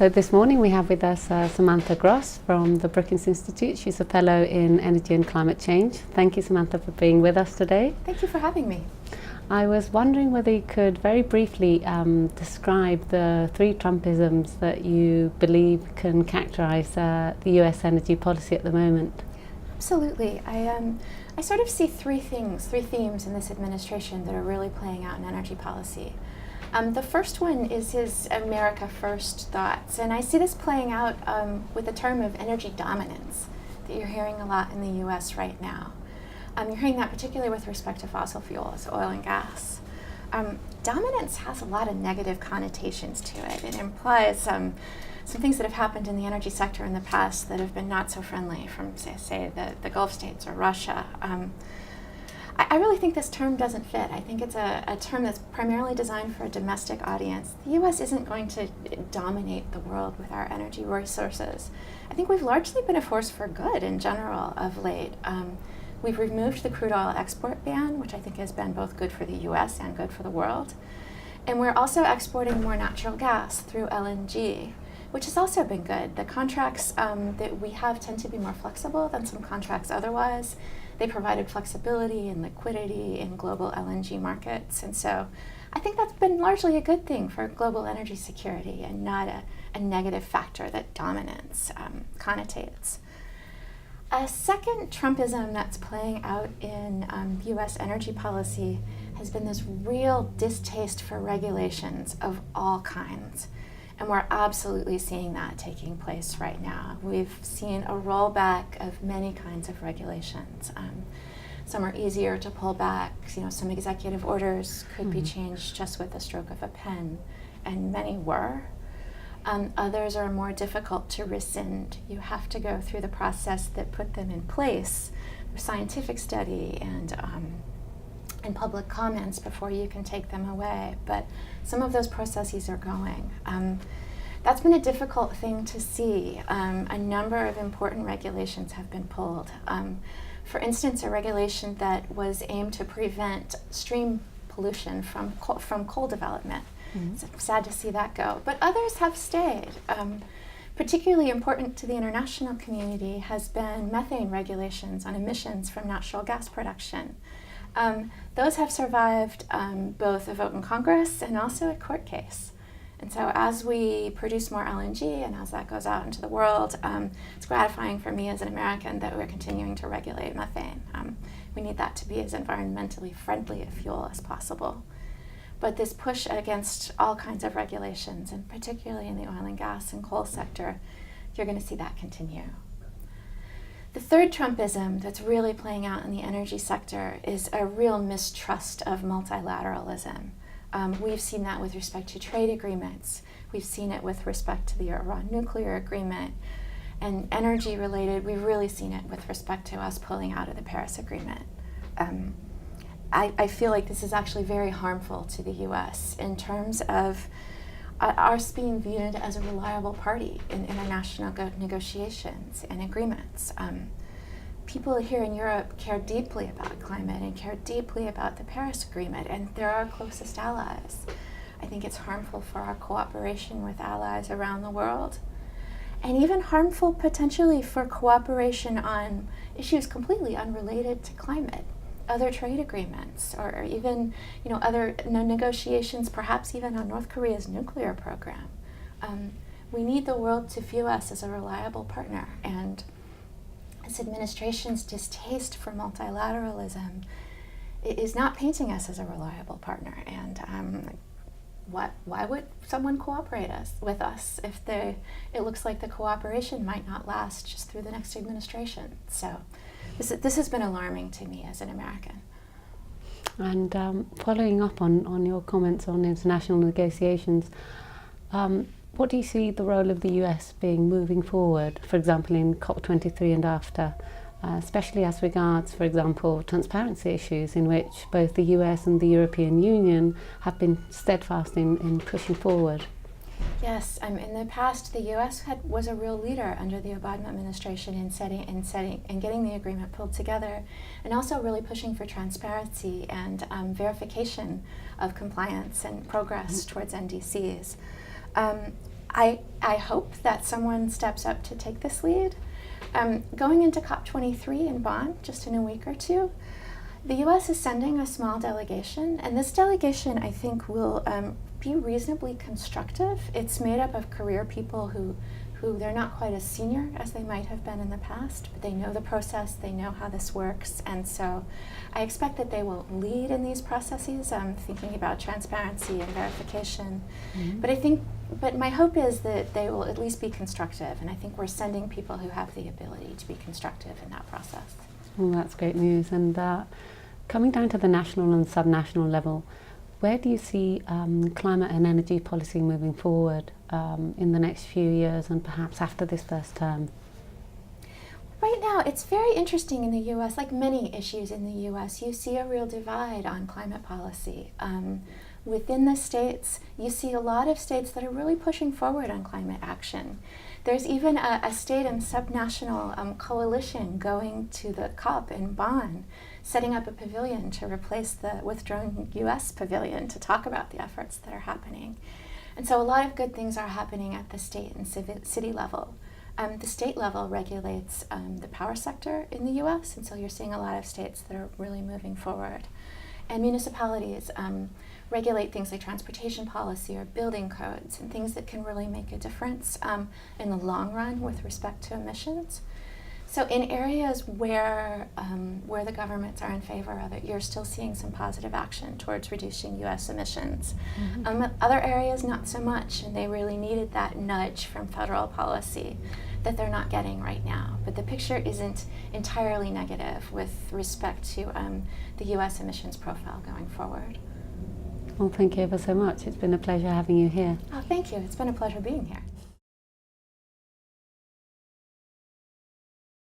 So this morning we have with us Samantha Gross from the Brookings Institute. She's a fellow in energy and climate change. Thank you, Samantha, for being with us today. Thank you for having me. I was wondering whether you could very briefly describe the three Trumpisms that you believe can characterize the US energy policy at the moment. Absolutely. I sort of see three themes in this administration that are really playing out in energy policy. The first one is his America First thoughts, and I see this playing out with the term of energy dominance that you're hearing a lot in the US right now. You're hearing that particularly with respect to fossil fuels, oil and gas. Dominance has a lot of negative connotations to it. It implies some things that have happened in the energy sector in the past that have been not so friendly from, say the Gulf states or Russia. I really think this term doesn't fit. I think it's a term that's primarily designed for a domestic audience. The US isn't going to dominate the world with our energy resources. I think we've largely been a force for good in general of late. We've removed the crude oil export ban, which I think has been both good for the US and good for the world. And we're also exporting more natural gas through LNG, which has also been good. The contracts that we have tend to be more flexible than some contracts otherwise. They provided flexibility and liquidity in global LNG markets. And so I think that's been largely a good thing for global energy security and not a negative factor that dominance connotates. A second Trumpism that's playing out in US energy policy has been this real distaste for regulations of all kinds. And we're absolutely seeing that taking place right now. We've seen a rollback of many kinds of regulations. Some are easier to pull back. Some executive orders could be changed just with the stroke of a pen, and many were. Others are more difficult to rescind. You have to go through the process that put them in place, scientific study and public comments before you can take them away. But some of those processes are going. That's been a difficult thing to see. A number of important regulations have been pulled. For instance, a regulation that was aimed to prevent stream pollution from coal development. It's sad to see that go. But others have stayed. Particularly important to the international community has been methane regulations on emissions from natural gas production. Those have survived both a vote in Congress and also a court case. And so as we produce more LNG and as that goes out into the world, it's gratifying for me as an American that we're continuing to regulate methane. We need that to be as environmentally friendly a fuel as possible. But this push against all kinds of regulations, and particularly in the oil and gas and coal sector, you're going to see that continue. The third Trumpism that's really playing out in the energy sector is a real mistrust of multilateralism. We've seen that with respect to trade agreements. We've seen it with respect to the Iran nuclear agreement. And energy related, we've really seen it with respect to us pulling out of the Paris Agreement. I feel like this is actually very harmful to the US in terms of us being viewed as a reliable party in international negotiations and agreements. People here in Europe care deeply about climate and care deeply about the Paris Agreement, and they're our closest allies. I think it's harmful for our cooperation with allies around the world, and even harmful potentially for cooperation on issues completely unrelated to climate. Other trade agreements, or even other negotiations, perhaps even on North Korea's nuclear program. We need the world to view us as a reliable partner, and this administration's distaste for multilateralism is not painting us as a reliable partner. And why would someone cooperate with us if it looks like the cooperation might not last just through the next administration? So this has been alarming to me as an American. And following up on your comments on international negotiations, what do you see the role of the US being moving forward, for example, in COP23 and after, especially as regards, for example, transparency issues in which both the US and the European Union have been steadfast in pushing forward? Yes, in the past, the U.S. was a real leader under the Obama administration in setting and getting the agreement pulled together, and also really pushing for transparency and verification of compliance and progress towards NDCs. I hope that someone steps up to take this lead. Going into COP23 in Bonn, just in a week or two, the U.S. is sending a small delegation, and this delegation, I think, will be reasonably constructive. It's made up of career people who they're not quite as senior as they might have been in the past, but they know the process, they know how this works, and so I expect that they will lead in these processes, thinking about transparency and verification. Mm-hmm. But my hope is that they will at least be constructive, and I think we're sending people who have the ability to be constructive in that process. Well, that's great news. And coming down to the national and subnational level, where do you see climate and energy policy moving forward in the next few years and perhaps after this first term? Right now, it's very interesting in the U.S., like many issues in the U.S., you see a real divide on climate policy. Within the states, you see a lot of states that are really pushing forward on climate action. There's even a state and subnational coalition going to the COP in Bonn, setting up a pavilion to replace the withdrawn U.S. pavilion to talk about the efforts that are happening. And so a lot of good things are happening at the state and city level. The state level regulates the power sector in the U.S., and so you're seeing a lot of states that are really moving forward. And municipalities regulate things like transportation policy or building codes and things that can really make a difference in the long run with respect to emissions. So in areas where the governments are in favor of it, you're still seeing some positive action towards reducing U.S. emissions. Mm-hmm. Other areas, not so much, and they really needed that nudge from federal policy that they're not getting right now. But the picture isn't entirely negative with respect to the U.S. emissions profile going forward. Well, thank you ever so much. It's been a pleasure having you here. Oh, thank you. It's been a pleasure being here.